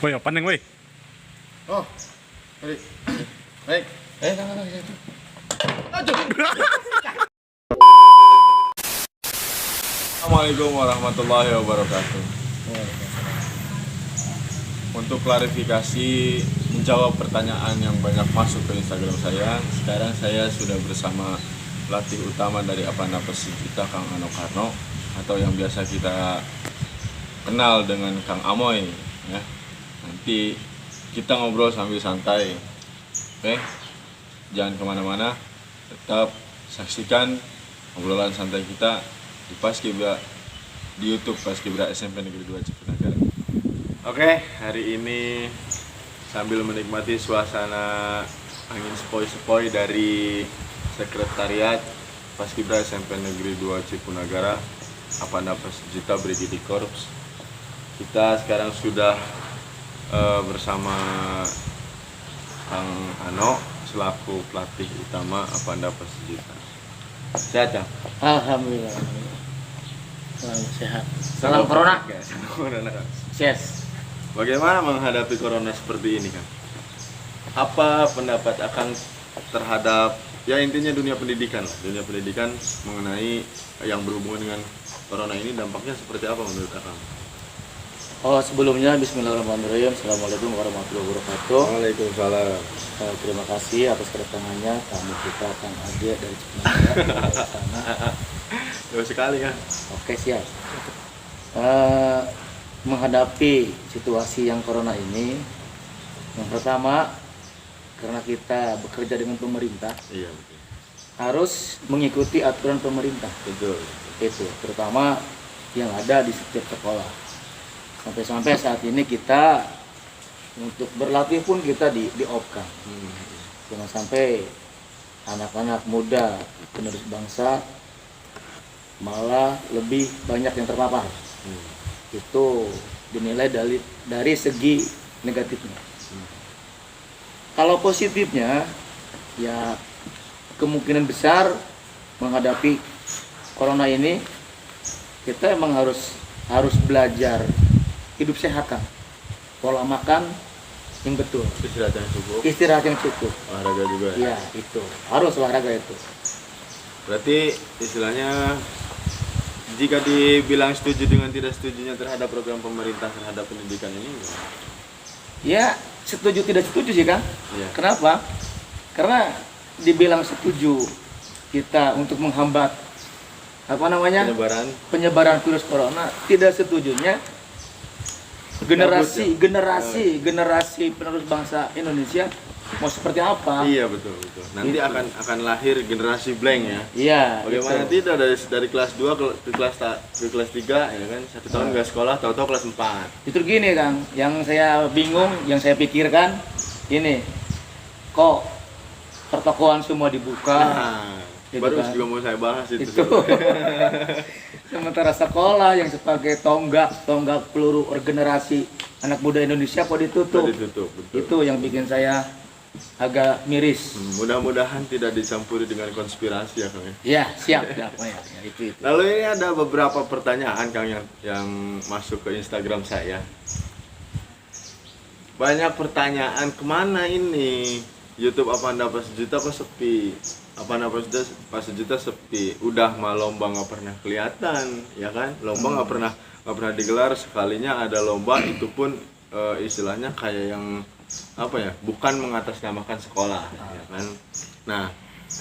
Woi, apa neng woi? Oh, baik. Baik. Aduh. Assalamualaikum warahmatullahi wabarakatuh. Untuk klarifikasi menjawab pertanyaan yang banyak masuk ke Instagram saya, sekarang saya sudah bersama pelatih utama dari Avanda Persijita, Kang Ano Karno, atau yang biasa kita kenal dengan Kang Amoy. Ya. Nanti kita ngobrol sambil santai, oke? Jangan kemana-mana, tetap saksikan obrolan santai kita di Paskibra, di YouTube Paskibra SMP Negeri 2 Cipunagara. Oke, hari ini sambil menikmati suasana angin sepoi-sepoi dari Sekretariat Paskibra SMP Negeri 2 Cipunagara, Avanda Persijita Brigade Korps. Kita sekarang sudah bersama Kang Ano selaku pelatih utama Avanda Persijita. Sehat ya? Alhamdulillah. Selalu sehat. Salam corona. Salam corona. Yes. Bagaimana menghadapi corona seperti ini, Kang? Apa pendapat Akang terhadap ya intinya dunia pendidikan lah, dunia pendidikan mengenai yang berhubungan dengan corona ini, dampaknya seperti apa menurut Akang? Oh, sebelumnya bismillahirrahmanirrahim. Assalamualaikum warahmatullahi wabarakatuh. Waalaikumsalam. Terima kasih atas kedatangannya tamu kita Kang Ade dari Cipunagara sana. Jauh sekali, Kang. Oke, siap. Menghadapi situasi yang corona ini, yang pertama karena kita bekerja dengan pemerintah, Iya, betul. harus mengikuti aturan pemerintah. Betul. Itu terutama yang ada di setiap sekolah. Sampai-sampai saat ini kita untuk berlatih pun kita di-off-kan. Jangan sampai anak-anak muda penerus bangsa malah lebih banyak yang terpapar. Itu dinilai dari segi negatifnya. Kalau positifnya, ya kemungkinan besar menghadapi corona ini kita emang harus belajar hidup sehat, kan, pola makan yang betul, istirahat yang cukup, Olahraga juga. ya itu harus olahraga itu. Berarti istilahnya jika dibilang setuju dengan tidak setujunya terhadap program pemerintah terhadap pendidikan ini, Ya setuju tidak setuju sih, Kang. Iya. Kenapa? Karena dibilang setuju kita untuk menghambat penyebaran virus corona, tidak setujunya generasi penerus bangsa Indonesia mau seperti apa? Iya, betul. Nanti Itu. akan lahir generasi blank ya. Iya. Bagaimana itu. tidak dari kelas 2 ke kelas 3 ya kan, 1 tahun nggak sekolah, tahu-tahu kelas 4. Itu gini, Kang, yang saya bingung, yang saya pikirkan ini, kok pertokoan semua dibuka, Nah, Gitu baru kan. juga mau saya bahas itu. itu sementara sekolah yang sebagai tonggak peluru regenerasi anak muda Indonesia kok ditutup. Ditutup, betul. Itu yang bikin saya agak miris. Mudah-mudahan tidak dicampuri dengan konspirasi ya, Kang ya. Ya, siap ya, itu. Lalu ini ada beberapa pertanyaan, Kang, yang masuk ke Instagram saya. Banyak pertanyaan, kemana ini YouTube Avanda Persijita kok sepi? Avanda Persijita sepi. Udah mah lomba nggak pernah kelihatan, ya kan? Lomba nggak pernah digelar. Sekalinya ada lomba itu pun istilahnya kayak yang apa ya? Bukan mengatasnamakan sekolah, ya kan? Nah,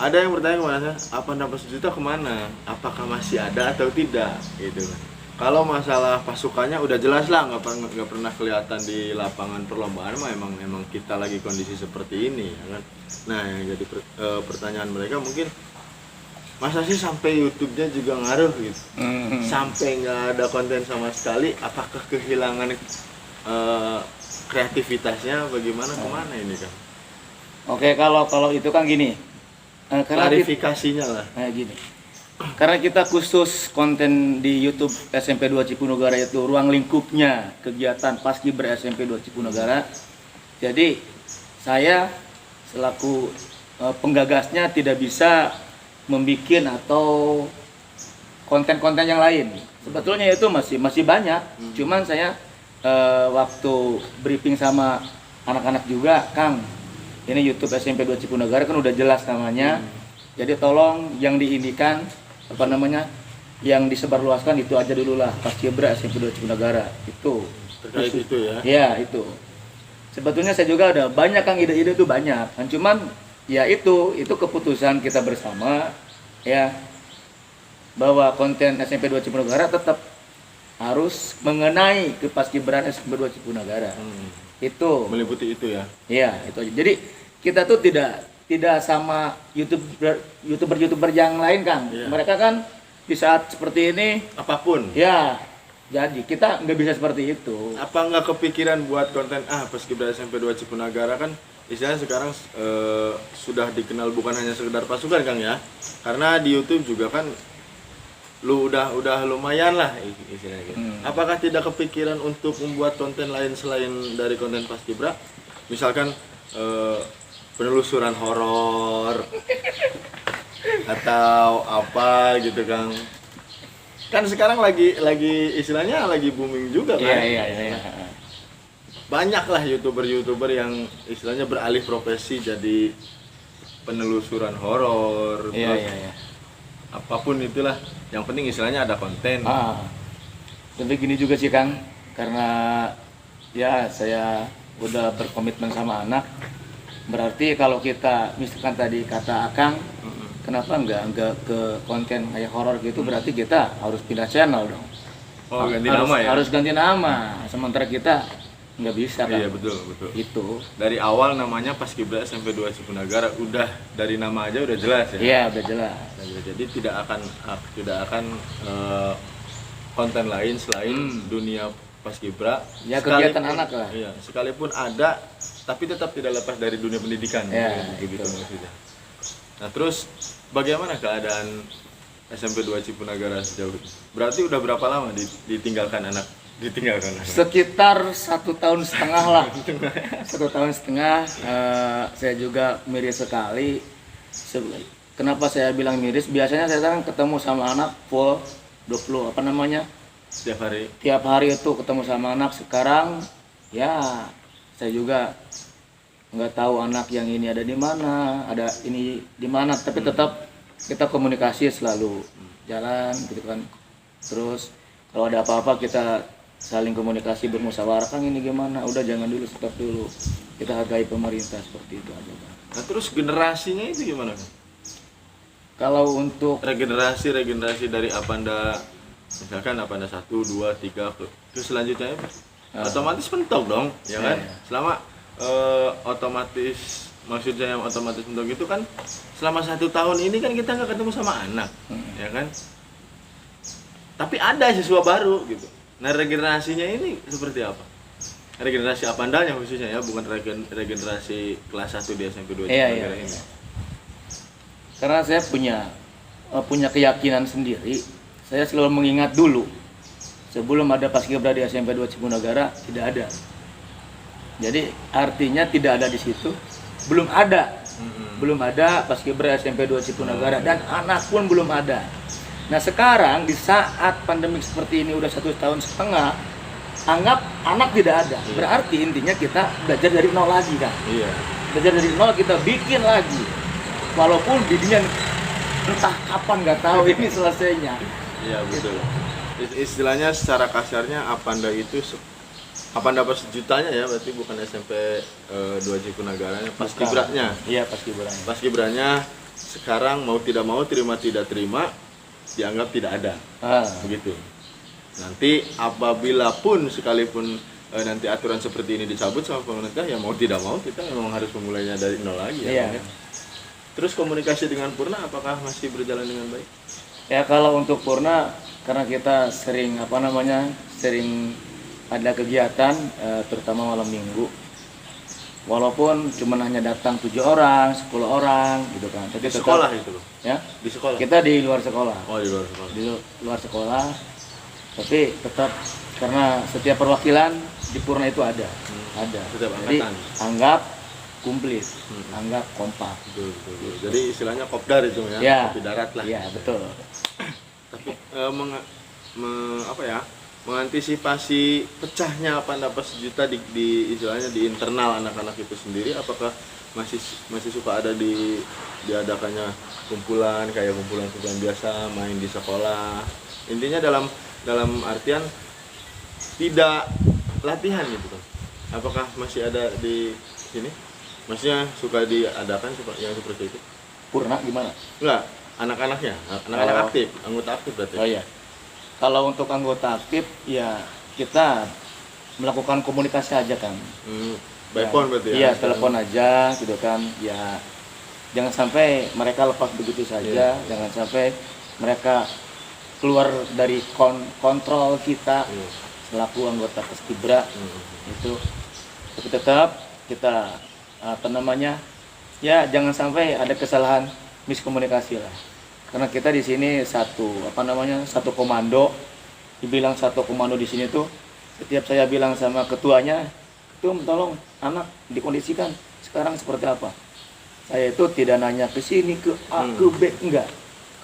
ada yang bertanya kepada saya, Avanda Persijita kemana? Apakah masih ada atau tidak? Gitu kan. Kalau masalah pasukannya udah jelas lah, nggak pernah kelihatan di lapangan perlombaan mah emang kita lagi kondisi seperti ini, ya kan. Nah, yang jadi pertanyaan mereka mungkin, masa sih sampai YouTube-nya juga ngaruh gitu, sampai nggak ada konten sama sekali, apakah kehilangan kreativitasnya, bagaimana, kemana ini, kan? Oke, kalau itu kan gini. Klarifikasinya lah. Gini. Karena kita khusus konten di YouTube SMP 2 Cipunagara, itu ruang lingkupnya kegiatan Paskibra SMP 2 Cipunagara. Jadi saya selaku penggagasnya tidak bisa membikin atau konten-konten yang lain. Sebetulnya itu masih banyak, cuman saya waktu briefing sama anak-anak juga, Kang, ini YouTube SMP 2 Cipunagara kan udah jelas namanya. Jadi tolong yang diindikan apa namanya, yang disebarluaskan itu aja dulu lah, Paskibra SMP 2 Cipunagara itu. Terkait itu ya. Ya itu. Sebetulnya saya juga ada banyak, Kang, ide-ide itu banyak. Kan cuman ya itu keputusan kita bersama ya, bahwa konten SMP 2 Cipunagara tetap harus mengenai ke Paskibra SMP 2 Cipunagara. Itu Meliputi itu ya. iya, itu aja. Jadi kita tuh tidak sama YouTuber yang lain, Kang. Iya. Mereka kan di saat seperti ini Apapun. ya, jadi kita nggak bisa seperti itu. Apa nggak kepikiran buat konten Paskibra SMP 2 Cipunagara kan istilahnya sekarang sudah dikenal bukan hanya sekedar pasukan, Kang ya. Karena di YouTube juga kan lu udah lumayan lah istilahnya gitu. Apakah tidak kepikiran untuk membuat konten lain selain dari konten Paskibra? Misalkan penelusuran horor atau apa gitu, Kang. Kan sekarang lagi istilahnya lagi booming juga kan. Iya. Banyak lah YouTuber yang istilahnya beralih profesi jadi penelusuran horor. Iya. Apapun itulah, yang penting istilahnya ada konten. Tapi gini juga sih, Kang, karena ya saya udah berkomitmen sama anak. Berarti kalau kita misalkan tadi kata Akang, kenapa enggak ke konten kayak horor gitu, berarti kita harus pindah channel dong. Oh, ganti nama ya? Harus ganti nama, sementara kita nggak bisa, kan? Iya, betul. Itu. Dari awal namanya Paskibra SMP 2 Cipunagara, udah dari nama aja udah jelas ya. Iya, udah jelas. Jadi tidak akan konten lain selain dunia Paskibra. Ya, kegiatan anak lah. Iya, sekalipun ada, tapi tetap tidak lepas dari dunia pendidikan. Ya, begitu maksudnya. Nah, terus bagaimana keadaan SMP 2 Cipunagara sejauh ini? Berarti udah berapa lama ditinggalkan anak? Sekitar 1,5 tahun lah. 1,5 tahun. Saya juga miris sekali. Kenapa saya bilang miris? Biasanya saya kan ketemu sama anak full 20 Tiap hari itu ketemu sama anak. Sekarang ya saya juga nggak tahu anak yang ini ada di mana, ada ini di mana, tapi tetap kita komunikasi selalu jalan gitu kan. Terus kalau ada apa-apa kita saling komunikasi, bermusyawarah, Kang ini gimana, udah jangan dulu, stop dulu, kita hargai pemerintah, seperti itu aja, Bang. Nah, terus generasinya itu gimana, Kang? Kalau untuk regenerasi dari Apanda, misalkan Apanda 1, 2, 3 ke selanjutnya otomatis mentok dong, ya kan? Selama otomatis, maksudnya yang otomatis mentok itu kan selama 1 tahun ini kan kita nggak ketemu sama anak, ya kan? Tapi ada siswa baru gitu. Nah, regenerasinya ini seperti apa? Regenerasi Apandanya khususnya ya, bukan regenerasi kelas 1 di SMP 2 Cipunagara ini. Karena saya punya keyakinan sendiri, saya selalu mengingat dulu sebelum ada Paskibra di SMP 2 Cipunagara tidak ada. Jadi artinya tidak ada di situ, belum ada Paskibra SMP 2 Cipunagara, dan anak pun belum ada. Nah, sekarang di saat pandemi seperti ini udah 1,5 tahun, anggap anak tidak ada. Berarti intinya kita belajar dari nol lagi, kan? Iya. Belajar dari nol, kita bikin lagi. Walaupun bidinya entah kapan, nggak tahu ini selesainya. Iya, betul. Istilahnya secara kasarnya Apanda itu Apanda pas jutanya ya, berarti bukan SMP 2 Cipunagaranya, Paskibranya. Iya, Paskibranya. Paskibranya sekarang mau tidak mau, terima tidak terima, dianggap tidak ada. Begitu. Nanti apabila pun sekalipun nanti aturan seperti ini dicabut sama pemerintah, ya mau tidak mau kita memang harus memulainya dari nol lagi ya. Iya. Terus komunikasi dengan Purna apakah masih berjalan dengan baik? Ya, kalau untuk Purna, karena kita sering sering ada kegiatan, terutama malam minggu. Walaupun cuma hanya datang 7 orang, 10 orang gitu kan. Tapi Di sekolah itu loh. Ya? Di sekolah. Kita di luar sekolah. Oh, di luar sekolah. Di luar sekolah. Tapi tetap karena setiap perwakilan di Purna itu ada. Setiap Jadi angkatan. anggap komplit, anggap kompak. Betul. Jadi istilahnya kopdar itu ya, Ya. kopi darat lah. Iya, betul. Tapi apa ya? mengantisipasi pecahnya apa dapat sejuta di istilahnya di internal anak-anak itu sendiri, apakah masih suka ada diadakannya kumpulan kayak kumpulan biasa main di sekolah, intinya dalam artian tidak latihan gitu kan, apakah masih ada di sini, maksudnya suka diadakan yang seperti itu? Purna gimana? Enggak, anak-anaknya, anak-anak aktif, anggota aktif berarti. Oh iya. Kalau untuk anggota aktif ya kita melakukan komunikasi aja kan. By phone berarti ya? Iya, telepon aja gitu kan. Ya jangan sampai mereka lepas begitu saja, jangan sampai mereka keluar dari kontrol kita selaku anggota Paskibra itu. Tapi tetap kita ya jangan sampai ada kesalahan miskomunikasi lah. Karena kita di sini satu komando. Dibilang satu komando di sini tuh, setiap saya bilang sama ketuanya, "Ketum, tolong anak dikondisikan sekarang seperti apa." Saya itu tidak nanya ke sini ke A ke B, enggak.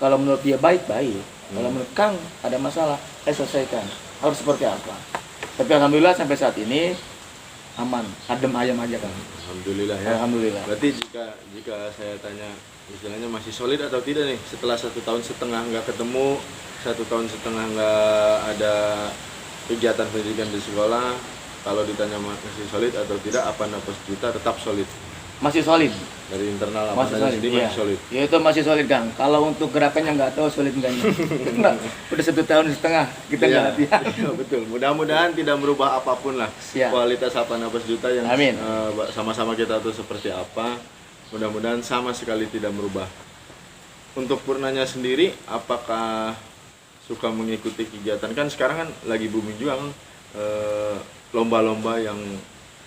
Kalau menurut dia baik. Kalau menurut Kang ada masalah, saya selesaikan. Harus seperti apa? Tapi alhamdulillah sampai saat ini aman, adem ayam aja kan. Alhamdulillah ya. Alhamdulillah. Berarti jika saya tanya istilahnya masih solid atau tidak nih setelah 1,5 tahun nggak ketemu, 1,5 tahun nggak ada kegiatan pendidikan di sekolah, kalau ditanya masih solid atau tidak, apa Napas Juta tetap solid? Masih solid. Dari internal Masih apa solid, sendiri iya. masih solid? Ya itu masih solid Kang. Kalau untuk gerakannya nggak tahu solid enggaknya. Nah, udah 1,5 tahun kita nggak latihan. Iya, betul. Mudah-mudahan tidak merubah apapun lah. Siap. Kualitas apa Napas Juta yang Amin. sama-sama kita tuh seperti apa. Mudah-mudahan sama sekali tidak merubah. Untuk Purnanya sendiri, apakah suka mengikuti kegiatan? Kan sekarang kan lagi booming juga kan lomba-lomba yang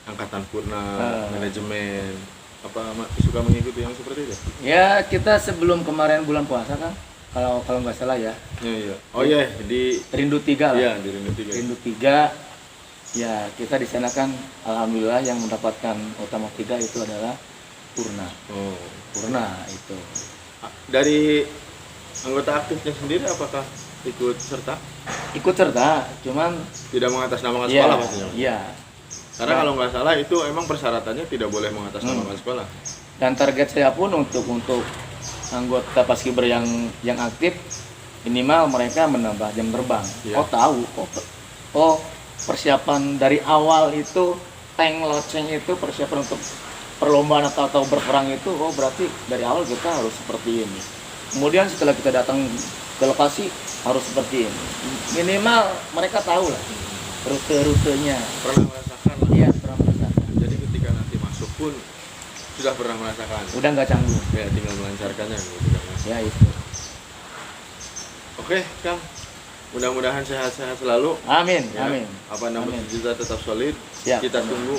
angkatan Purna, manajemen. Apa suka mengikuti yang seperti itu? Ya kita sebelum kemarin bulan puasa kan, kalau nggak salah ya. Iya. Oh iya, di Rindu 3 lah. Iya, di Rindu 3. Rindu 3. Ya kita di sana kan alhamdulillah yang mendapatkan utama 3 itu adalah Purna. Oh, Purna itu. dari anggota aktifnya sendiri apakah ikut serta? Ikut serta, cuman Tidak mengatasnamakan ya, sekolah pastinya. iya. Karena kalau nggak salah itu emang persyaratannya tidak boleh mengatasnamakan sekolah. Dan target saya pun untuk anggota Paskibra yang aktif minimal mereka menambah jam terbang. Iya. Oh tahu, persiapan dari awal itu tank loceng itu persiapan untuk perlombaan atau berperang itu, berarti dari awal kita harus seperti ini. Kemudian setelah kita datang ke lokasi harus seperti ini. Minimal mereka tahu lah rute-rutenya. Pernah merasakan lah. Iya, pernah merasakan. Jadi ketika nanti masuk pun sudah pernah merasakan. Udah nggak canggung. Ya tinggal melancarkannya gitu kan. Ya itu. Oke, Kang. Mudah-mudahan sehat-sehat selalu. Amin, Ya. amin. Apa nama Amin. Juta tetap solid. Siap. Kita tunggu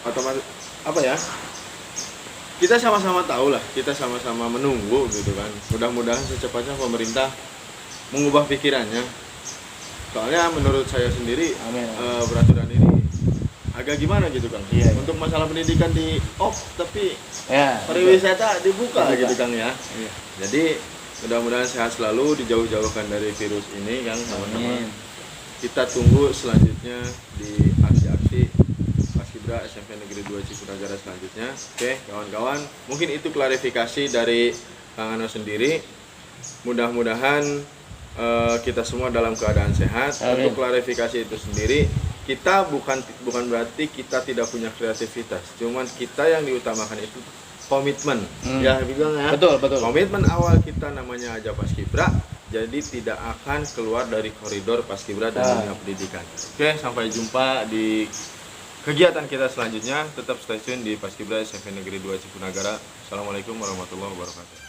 otomatis apa ya? Kita sama-sama tahu lah, kita sama-sama menunggu gitu kan. Mudah-mudahan secepatnya pemerintah mengubah pikirannya. Soalnya menurut saya sendiri Amin. peraturan ini agak gimana gitu kan. Iya, iya. Untuk masalah pendidikan di off tapi Ya. pariwisata dibuka Dibuka. gitu Kang ya. Iya. Jadi mudah-mudahan sehat selalu, dijauh-jauhkan dari virus ini Kang teman-teman. Amin. Kita tunggu selanjutnya di aksi-aksi Paskibra SMP Negeri 2 Cipunagara selanjutnya. Oke, kawan-kawan, mungkin itu klarifikasi dari Kang Ano sendiri. Mudah-mudahan kita semua dalam keadaan sehat. Amin. Untuk klarifikasi itu sendiri, kita bukan berarti kita tidak punya kreativitas. Cuman kita yang diutamakan itu komitmen. Ya, bilang ya. Betul, betul. Komitmen awal kita namanya aja Paskibra. Jadi tidak akan keluar dari koridor Paskibra dan dunia pendidikan. Oke, sampai jumpa di kegiatan kita selanjutnya. Tetap stay tune di Paskibra SMP Negeri 2 Cipunagara. Assalamualaikum warahmatullahi wabarakatuh.